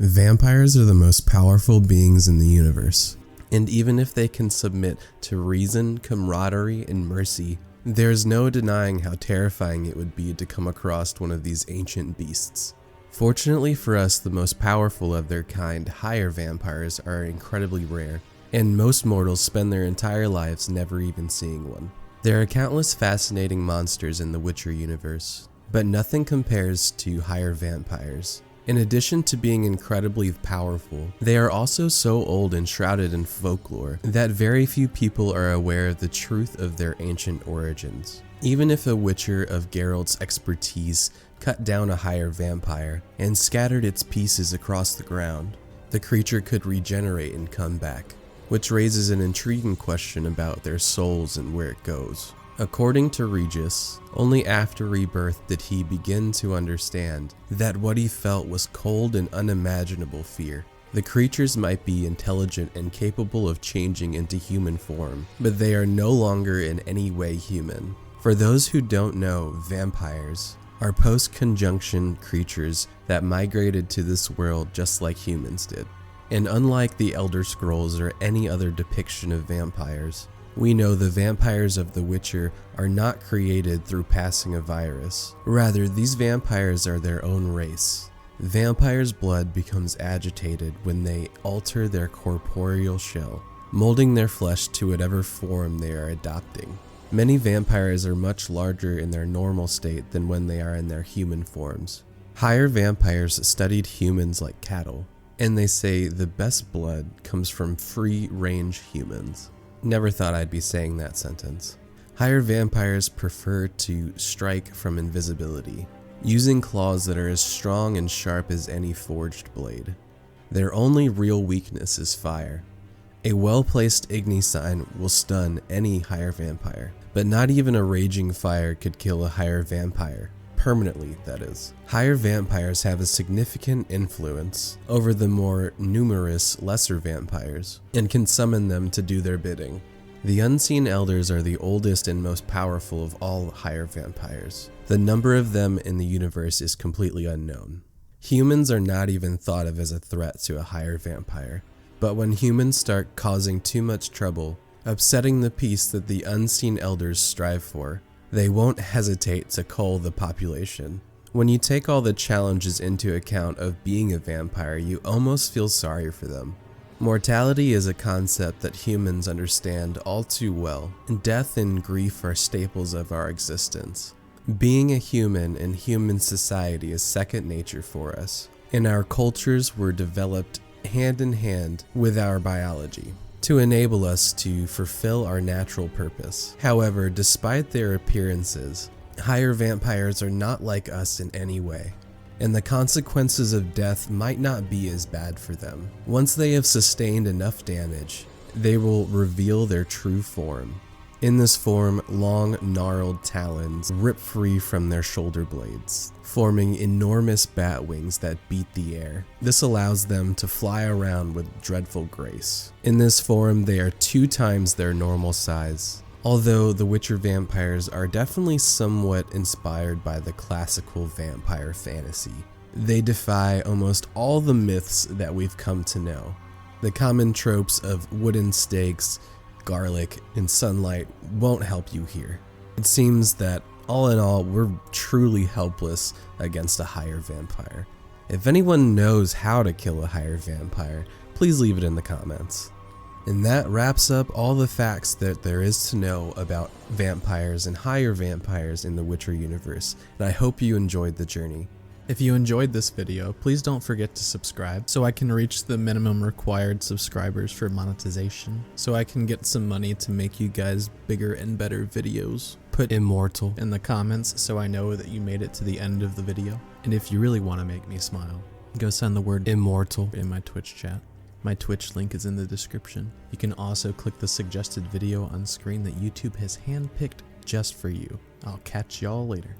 Vampires are the most powerful beings in the universe, and even if they can submit to reason, camaraderie, and mercy, there's no denying how terrifying it would be to come across one of these ancient beasts. Fortunately for us, the most powerful of their kind, higher vampires, are incredibly rare, and most mortals spend their entire lives never even seeing one. There are countless fascinating monsters in the Witcher universe, but nothing compares to higher vampires. In addition to being incredibly powerful, they are also so old and shrouded in folklore that very few people are aware of the truth of their ancient origins. Even if a Witcher of Geralt's expertise cut down a higher vampire and scattered its pieces across the ground, the creature could regenerate and come back, which raises an intriguing question about their souls and where it goes. According to Regis, only after rebirth did he begin to understand that what he felt was cold and unimaginable fear. The creatures might be intelligent and capable of changing into human form, but they are no longer in any way human. For those who don't know, vampires are post-conjunction creatures that migrated to this world just like humans did. And unlike the Elder Scrolls or any other depiction of vampires, we know the vampires of The Witcher are not created through passing a virus. Rather, these vampires are their own race. Vampires' blood becomes agitated when they alter their corporeal shell, molding their flesh to whatever form they are adopting. Many vampires are much larger in their normal state than when they are in their human forms. Higher vampires studied humans like cattle, and they say the best blood comes from free-range humans. Never thought I'd be saying that sentence. Higher vampires prefer to strike from invisibility, using claws that are as strong and sharp as any forged blade. Their only real weakness is fire. A well-placed Igni sign will stun any higher vampire, but not even a raging fire could kill a higher vampire. Permanently, that is. Higher vampires have a significant influence over the more numerous lesser vampires, and can summon them to do their bidding. The Unseen Elders are the oldest and most powerful of all higher vampires. The number of them in the universe is completely unknown. Humans are not even thought of as a threat to a higher vampire, but when humans start causing too much trouble, upsetting the peace that the Unseen Elders strive for, they won't hesitate to cull the population. When you take all the challenges into account of being a vampire, you almost feel sorry for them. Mortality is a concept that humans understand all too well, and death and grief are staples of our existence. Being a human in human society is second nature for us, and our cultures were developed hand in hand with our biology to enable us to fulfill our natural purpose. However, despite their appearances, higher vampires are not like us in any way, and the consequences of death might not be as bad for them. Once they have sustained enough damage, they will reveal their true form. In this form, long, gnarled talons rip free from their shoulder blades, forming enormous bat wings that beat the air. This allows them to fly around with dreadful grace. In this form, they are 2 times their normal size. Although the Witcher vampires are definitely somewhat inspired by the classical vampire fantasy, they defy almost all the myths that we've come to know. The common tropes of wooden stakes, garlic, and sunlight won't help you here. It seems that all in all, we're truly helpless against a higher vampire. If anyone knows how to kill a higher vampire, please leave it in the comments. And that wraps up all the facts that there is to know about vampires and higher vampires in the Witcher universe, and I hope you enjoyed the journey. If you enjoyed this video, please don't forget to subscribe so I can reach the minimum required subscribers for monetization, so I can get some money to make you guys bigger and better videos. Put immortal in the comments so I know that you made it to the end of the video. And if you really want to make me smile, go send the word immortal in my Twitch chat. My Twitch link is in the description. You can also click the suggested video on screen that YouTube has handpicked just for you. I'll catch y'all later.